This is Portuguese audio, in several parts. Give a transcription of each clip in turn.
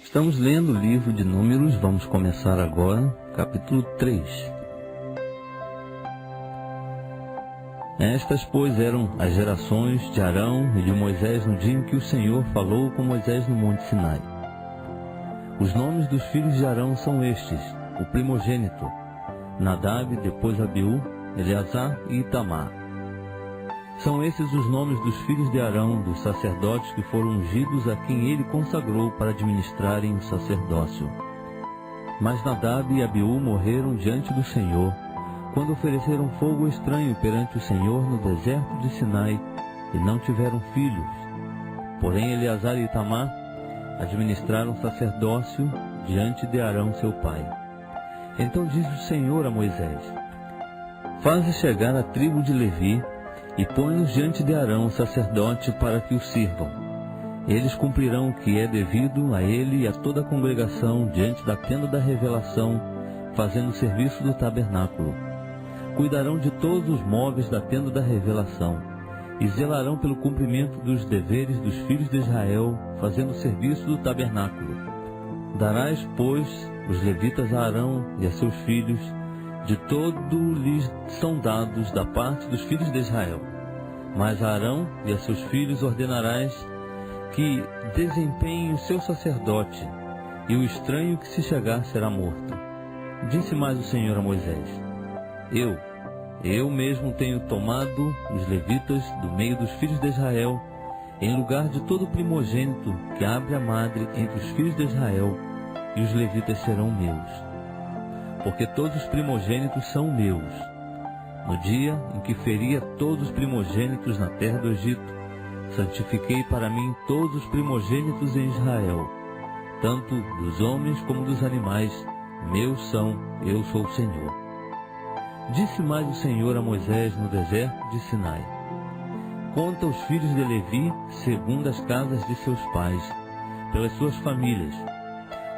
Estamos lendo o livro de Números, vamos começar agora, capítulo 3. Estas, pois, eram as gerações de Arão e de Moisés no dia em que o Senhor falou com Moisés no Monte Sinai. Os nomes dos filhos de Arão são estes: o primogênito, Nadab, depois Abiú, Eleazar e Itamar. São esses os nomes dos filhos de Arão, dos sacerdotes que foram ungidos, a quem ele consagrou para administrarem o sacerdócio. Mas Nadab e Abiú morreram diante do Senhor, quando ofereceram fogo estranho perante o Senhor no deserto de Sinai, e não tiveram filhos. Porém Eleazar e Itamar administraram o sacerdócio diante de Arão seu pai. Então disse o Senhor a Moisés: Faze chegar a tribo de Levi, e põe-os diante de Arão, o sacerdote, para que o sirvam. Eles cumprirão o que é devido a ele e a toda a congregação diante da tenda da revelação, fazendo o serviço do tabernáculo. Cuidarão de todos os móveis da tenda da revelação, e zelarão pelo cumprimento dos deveres dos filhos de Israel, fazendo o serviço do tabernáculo. Darás, pois, os levitas a Arão e a seus filhos, de todo lhes são dados da parte dos filhos de Israel. Mas a Arão e a seus filhos ordenarás que desempenhem o seu sacerdote, e o estranho que se chegar será morto. Disse mais o Senhor a Moisés: Eu mesmo tenho tomado os levitas do meio dos filhos de Israel, em lugar de todo primogênito que abre a madre entre os filhos de Israel, e os levitas serão meus. Porque todos os primogênitos são meus. No dia em que feri a todos os primogênitos na terra do Egito, santifiquei para mim todos os primogênitos em Israel, tanto dos homens como dos animais, meus são, eu sou o Senhor. Disse mais o Senhor a Moisés no deserto de Sinai: Conta os filhos de Levi segundo as casas de seus pais, pelas suas famílias.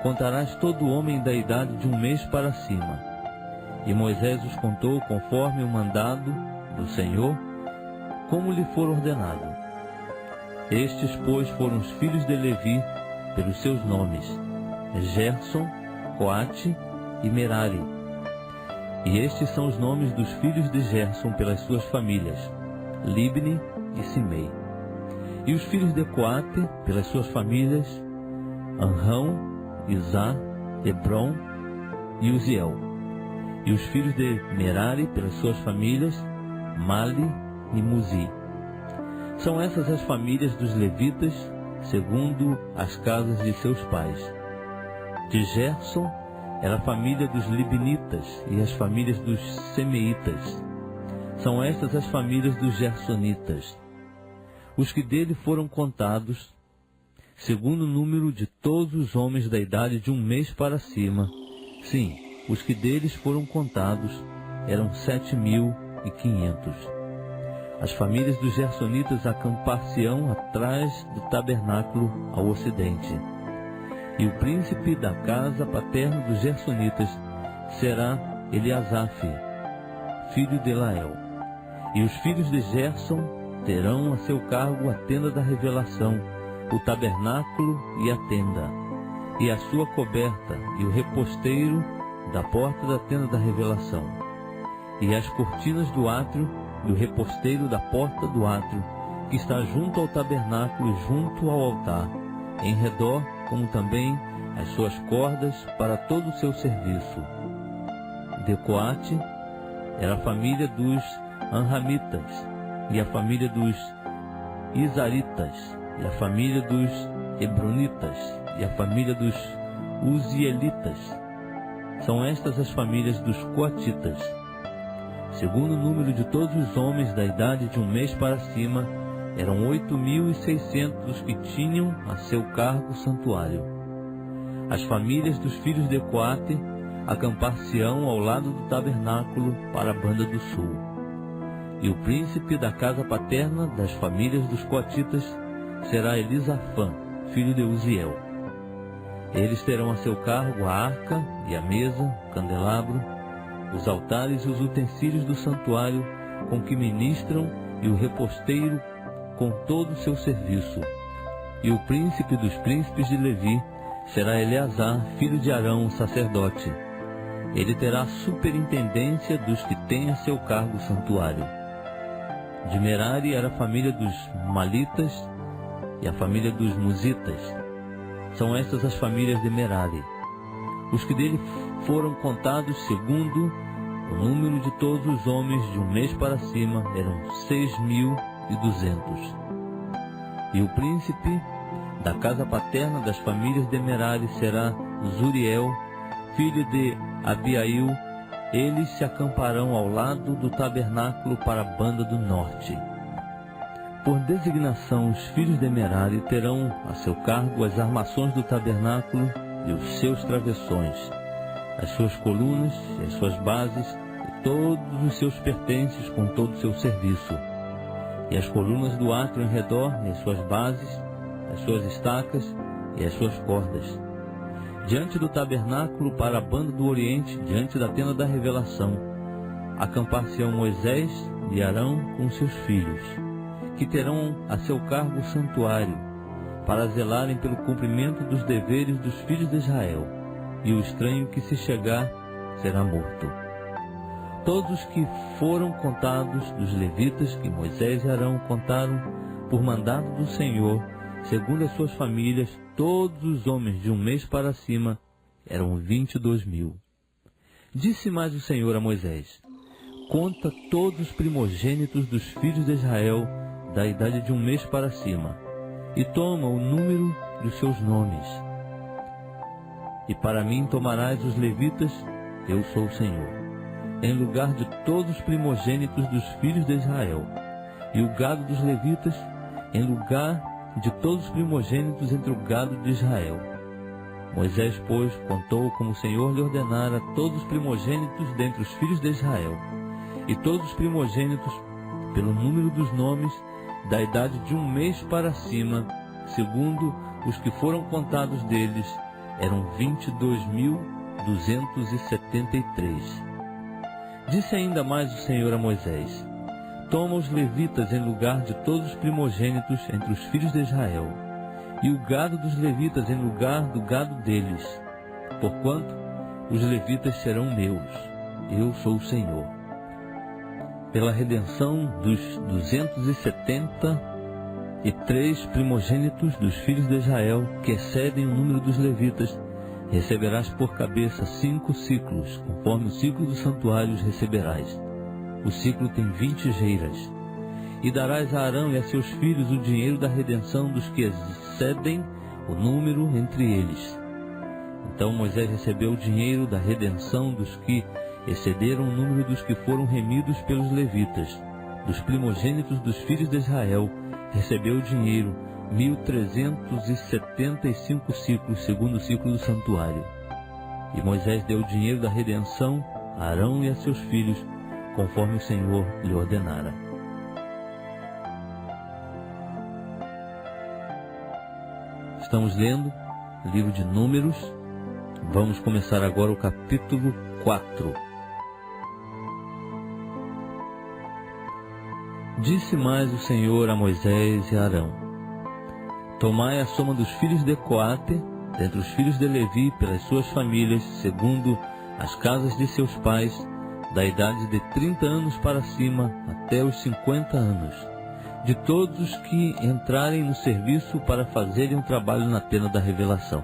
Contarás todo homem da idade de 1 mês para cima. E Moisés os contou conforme o mandado do Senhor, como lhe for ordenado. Estes, pois, foram os filhos de Levi, pelos seus nomes: Gerson, Coate e Merari. E estes são os nomes dos filhos de Gerson pelas suas famílias: Libni e Simei. E os filhos de Coate pelas suas famílias: Anrão, Izá, Hebron e Uziel. E os filhos de Merari pelas suas famílias: Mali e Muzi. São essas as famílias dos levitas, segundo as casas de seus pais. De Gerson era a família dos Libnitas e as famílias dos Semeitas. São estas as famílias dos Gersonitas. Os que dele foram contados, segundo o número de todos os homens da idade de 1 mês para cima, sim, os que deles foram contados eram 7.500. As famílias dos Gersonitas acampar-se-ão atrás do tabernáculo ao ocidente. E o príncipe da casa paterna dos Gersonitas será Eliasaf, filho de Lael. E os filhos de Gerson terão a seu cargo a tenda da revelação, o tabernáculo e a tenda, e a sua coberta, e o reposteiro da porta da tenda da revelação, e as cortinas do átrio, e o reposteiro da porta do átrio, que está junto ao tabernáculo e junto ao altar, em redor, como também as suas cordas para todo o seu serviço. De Coate era a família dos Anramitas, e a família dos Izaritas, e a família dos Hebronitas, e a família dos Uzielitas. São estas as famílias dos Coatitas. Segundo o número de todos os homens da idade de 1 mês para cima, eram 8.600 que tinham a seu cargo o santuário. As famílias dos filhos de Coate acampar-se-ão ao lado do tabernáculo para a banda do sul. E o príncipe da casa paterna das famílias dos Coatitas será Elisafã, filho de Uziel. Eles terão a seu cargo a arca e a mesa, o candelabro, os altares e os utensílios do santuário com que ministram, e o reposteiro com todo o seu serviço. E o príncipe dos príncipes de Levi será Eleazar, filho de Arão, sacerdote. Ele terá a superintendência dos que têm a seu cargo o santuário. De Merari era a família dos Malitas e a família dos Musitas. São estas as famílias de Merari. Os que dele foram contados segundo o número de todos os homens de um mês para cima eram 6.200. E o príncipe da casa paterna das famílias de Merari será Zuriel, filho de Abiail. Eles se acamparão ao lado do tabernáculo para a banda do norte. Por designação, os filhos de Merari terão a seu cargo as armações do tabernáculo e os seus travessões, as suas colunas e as suas bases, e todos os seus pertences com todo o seu serviço, e as colunas do átrio em redor, e as suas bases, as suas estacas e as suas cordas. Diante do tabernáculo para a banda do oriente, diante da tenda da revelação, acampar-se-ão Moisés e Arão com seus filhos, que terão a seu cargo o santuário, para zelarem pelo cumprimento dos deveres dos filhos de Israel, e o estranho que se chegar será morto. Todos os que foram contados dos levitas que Moisés e Arão contaram por mandado do Senhor, segundo as suas famílias, todos os homens de um mês para cima eram 22.000. Disse mais o Senhor a Moisés: conta todos os primogênitos dos filhos de Israel da idade de um mês para cima, e toma o número dos seus nomes. E para mim tomarás os levitas, eu sou o Senhor, em lugar de todos os primogênitos dos filhos de Israel, e o gado dos levitas em lugar de todos os primogênitos entre o gado de Israel. Moisés, pois, contou como o Senhor lhe ordenara todos os primogênitos dentre os filhos de Israel, e todos os primogênitos, pelo número dos nomes, da idade de um mês para cima, segundo os que foram contados deles, eram 22.273. Disse ainda mais o Senhor a Moisés: toma os levitas em lugar de todos os primogênitos entre os filhos de Israel, e o gado dos levitas em lugar do gado deles, porquanto os levitas serão meus, eu sou o Senhor. Pela redenção dos 273 primogênitos dos filhos de Israel, que excedem o número dos levitas, receberás por cabeça 5 ciclos, conforme o ciclo dos santuários receberás. O ciclo tem 20 geiras. E darás a Arão e a seus filhos o dinheiro da redenção dos que excedem o número entre eles. Então Moisés recebeu o dinheiro da redenção dos que excederam o número dos que foram remidos pelos levitas. Dos primogênitos dos filhos de Israel, recebeu o dinheiro 1.375 ciclos, segundo o ciclo do santuário. E Moisés deu o dinheiro da redenção a Arão e a seus filhos, conforme o Senhor lhe ordenara. Estamos lendo o livro de Números. Vamos começar agora o capítulo 4. Disse mais o Senhor a Moisés e a Arão: tomai a soma dos filhos de Coate, dentre os filhos de Levi, pelas suas famílias, segundo as casas de seus pais, da idade de 30 anos para cima até os 50 anos, de todos os que entrarem no serviço para fazerem um trabalho na tenda da revelação.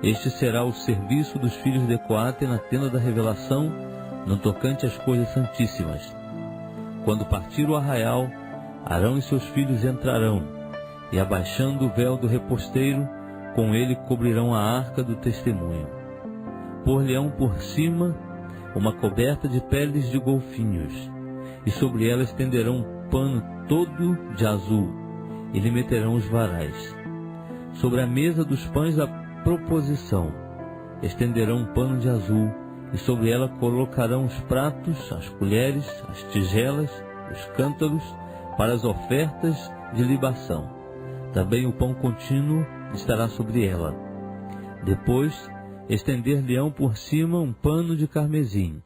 Este será o serviço dos filhos de Coate na tenda da revelação, no tocante às coisas santíssimas. Quando partir o arraial, Arão e seus filhos entrarão, e abaixando o véu do reposteiro, com ele cobrirão a arca do testemunho. Por-lhe-ão por cima uma coberta de peles de golfinhos, e sobre ela estenderão um pano todo de azul, e lhe meterão os varais. Sobre a mesa dos pães da proposição estenderão um pano de azul, e sobre ela colocarão os pratos, as colheres, as tigelas, os cântaros, para as ofertas de libação. Também o pão contínuo estará sobre ela. Depois estender-lhe-ão por cima um pano de carmesim,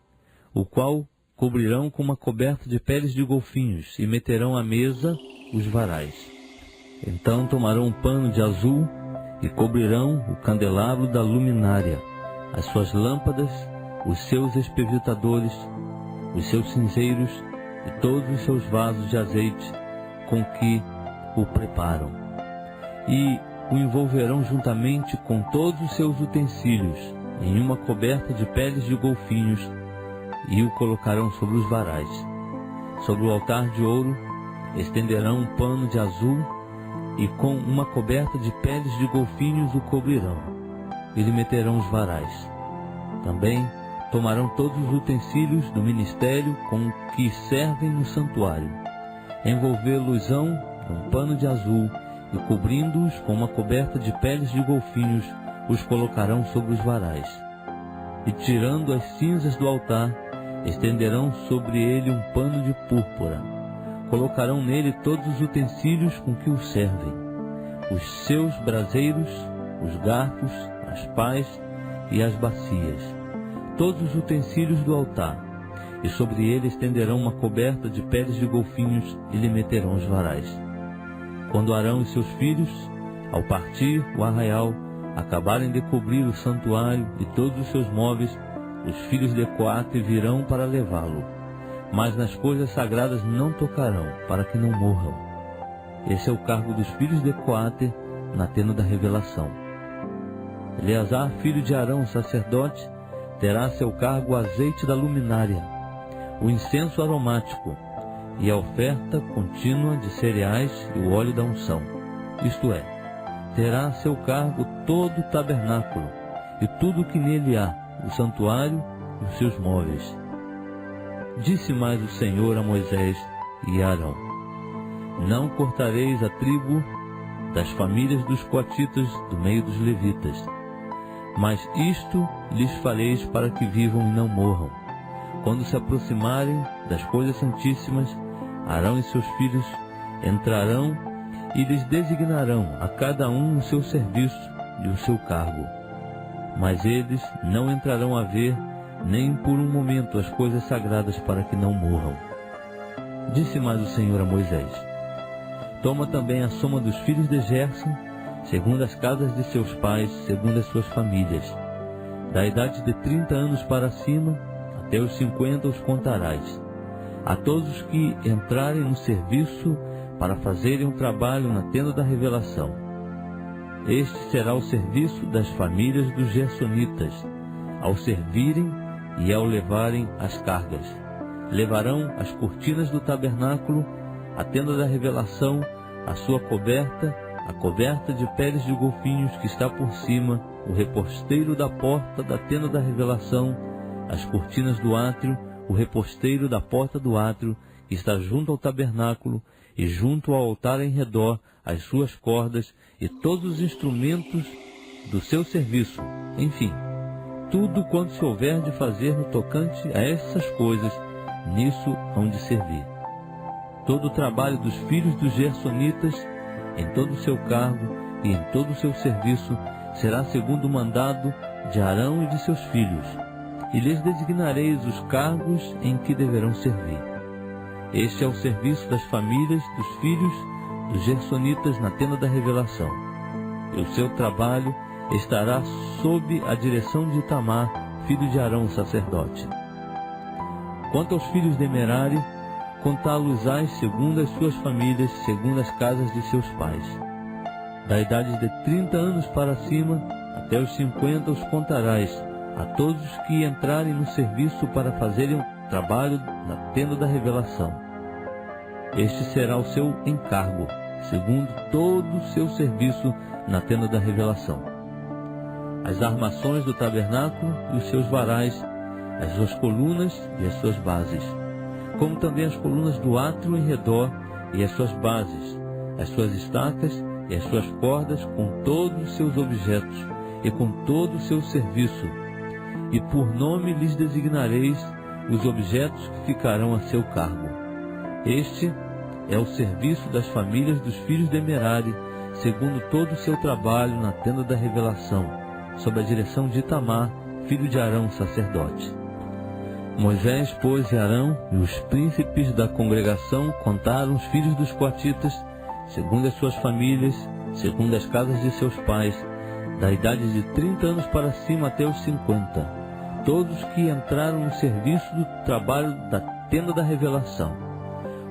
o qual cobrirão com uma coberta de peles de golfinhos, e meterão à mesa os varais. Então tomarão um pano de azul, e cobrirão o candelabro da luminária, as suas lâmpadas, os seus espevitadores, os seus cinzeiros e todos os seus vasos de azeite com que o preparam. E o envolverão juntamente com todos os seus utensílios em uma coberta de peles de golfinhos e o colocarão sobre os varais. Sobre o altar de ouro estenderão um pano de azul e com uma coberta de peles de golfinhos o cobrirão e lhe meterão os varais. Também tomarão todos os utensílios do ministério com que servem no santuário, envolvê-los-ão num pano de azul e cobrindo-os com uma coberta de peles de golfinhos, os colocarão sobre os varais. E tirando as cinzas do altar, estenderão sobre ele um pano de púrpura. Colocarão nele todos os utensílios com que o servem, os seus braseiros, os garfos, as pás e as bacias, todos os utensílios do altar, e sobre ele estenderão uma coberta de peles de golfinhos e lhe meterão os varais. Quando Arão e seus filhos, ao partir o arraial, acabarem de cobrir o santuário e todos os seus móveis, os filhos de Coate virão para levá-lo, mas nas coisas sagradas não tocarão, para que não morram. Esse é o cargo dos filhos de Coate na tenda da revelação. Eleazar, filho de Arão, sacerdote, terá a seu cargo o azeite da luminária, o incenso aromático e a oferta contínua de cereais e o óleo da unção. Isto é, terá a seu cargo todo o tabernáculo e tudo o que nele há, o santuário e os seus móveis. Disse mais o Senhor a Moisés e a Arão: não cortareis a tribo das famílias dos coatitas do meio dos levitas, mas isto lhes fareis para que vivam e não morram. Quando se aproximarem das coisas santíssimas, Arão e seus filhos entrarão e lhes designarão a cada um o seu serviço e o seu cargo. Mas eles não entrarão a ver nem por um momento as coisas sagradas para que não morram. Disse mais o Senhor a Moisés: toma também a soma dos filhos de Gerson, segundo as casas de seus pais, segundo as suas famílias. Da idade de 30 anos para cima, até os 50 os contarás. A todos os que entrarem no serviço para fazerem um trabalho na tenda da revelação. Este será o serviço das famílias dos gersonitas, ao servirem e ao levarem as cargas. Levarão as cortinas do tabernáculo, a tenda da revelação, a sua coberta, a coberta de peles de golfinhos que está por cima, o reposteiro da porta da tenda da revelação, as cortinas do átrio, o reposteiro da porta do átrio, que está junto ao tabernáculo, e junto ao altar em redor, as suas cordas e todos os instrumentos do seu serviço. Enfim, tudo quanto se houver de fazer no tocante a essas coisas, nisso hão de servir. Todo o trabalho dos filhos dos gersonitas, em todo o seu cargo e em todo o seu serviço, será segundo o mandado de Arão e de seus filhos, e lhes designareis os cargos em que deverão servir. Este é o serviço das famílias dos filhos dos gersonitas na tenda da revelação. E o seu trabalho estará sob a direção de Itamar, filho de Arão, sacerdote. Quanto aos filhos de Merari, contá-los-ás segundo as suas famílias, segundo as casas de seus pais. Da idade de 30 anos para cima, até os 50 os contarás, a todos os que entrarem no serviço para fazerem trabalho na tenda da revelação. Este será o seu encargo, segundo todo o seu serviço na tenda da revelação. As armações do tabernáculo e os seus varais, as suas colunas e as suas bases, como também as colunas do átrio em redor e as suas bases, as suas estacas e as suas cordas com todos os seus objetos e com todo o seu serviço. E por nome lhes designareis os objetos que ficarão a seu cargo. Este é o serviço das famílias dos filhos de Merari, segundo todo o seu trabalho na tenda da revelação, sob a direção de Itamar, filho de Arão, sacerdote. Moisés, pois, e Arão e os príncipes da congregação contaram os filhos dos coatitas, segundo as suas famílias, segundo as casas de seus pais, da idade de 30 anos para cima até os 50, todos que entraram no serviço do trabalho da tenda da revelação.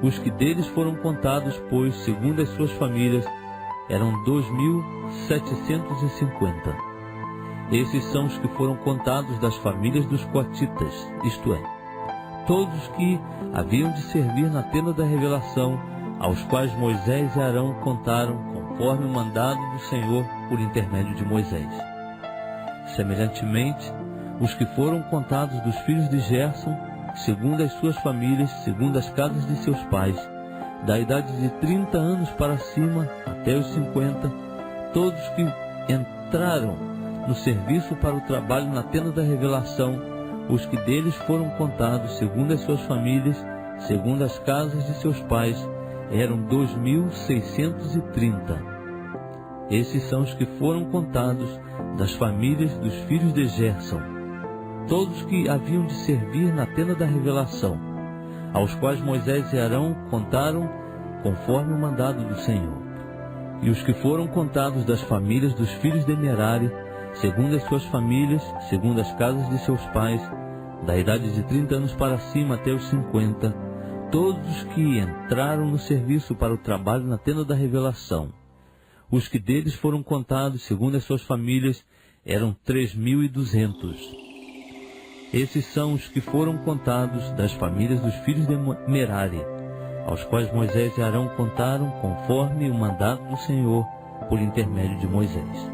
Os que deles foram contados, pois, segundo as suas famílias, eram 2.750. Esses são os que foram contados das famílias dos coatitas, isto é, todos que haviam de servir na tenda da revelação, aos quais Moisés e Arão contaram, conforme o mandado do Senhor por intermédio de Moisés. Semelhantemente, os que foram contados dos filhos de Gerson, segundo as suas famílias, segundo as casas de seus pais, da idade de 30 anos para cima até os 50, todos que entraram no serviço para o trabalho na tenda da revelação, os que deles foram contados, segundo as suas famílias, segundo as casas de seus pais, eram 2.630. Esses são os que foram contados das famílias dos filhos de Gerson, todos que haviam de servir na tenda da revelação, aos quais Moisés e Arão contaram conforme o mandado do Senhor. E os que foram contados das famílias dos filhos de Merari, segundo as suas famílias, segundo as casas de seus pais, da idade de 30 anos para cima até os 50, todos os que entraram no serviço para o trabalho na tenda da revelação. Os que deles foram contados, segundo as suas famílias, eram 3.200. Esses são os que foram contados das famílias dos filhos de Merari, aos quais Moisés e Arão contaram conforme o mandado do Senhor por intermédio de Moisés.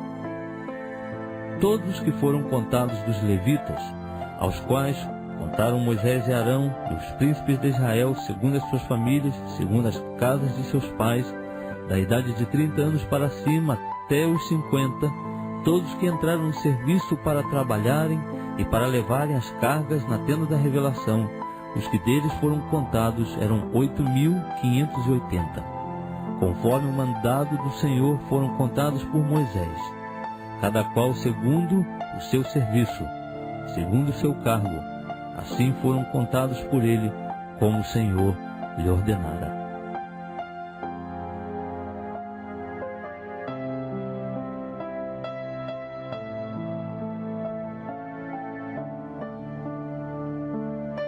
Todos os que foram contados dos levitas, aos quais contaram Moisés e Arão, e os príncipes de Israel, segundo as suas famílias, segundo as casas de seus pais, da idade de 30 anos para cima até os 50, todos que entraram no serviço para trabalharem e para levarem as cargas na tenda da revelação, os que deles foram contados eram 8.580. Conforme o mandado do Senhor foram contados por Moisés, cada qual segundo o seu serviço, segundo o seu cargo. Assim foram contados por ele, como o Senhor lhe ordenara.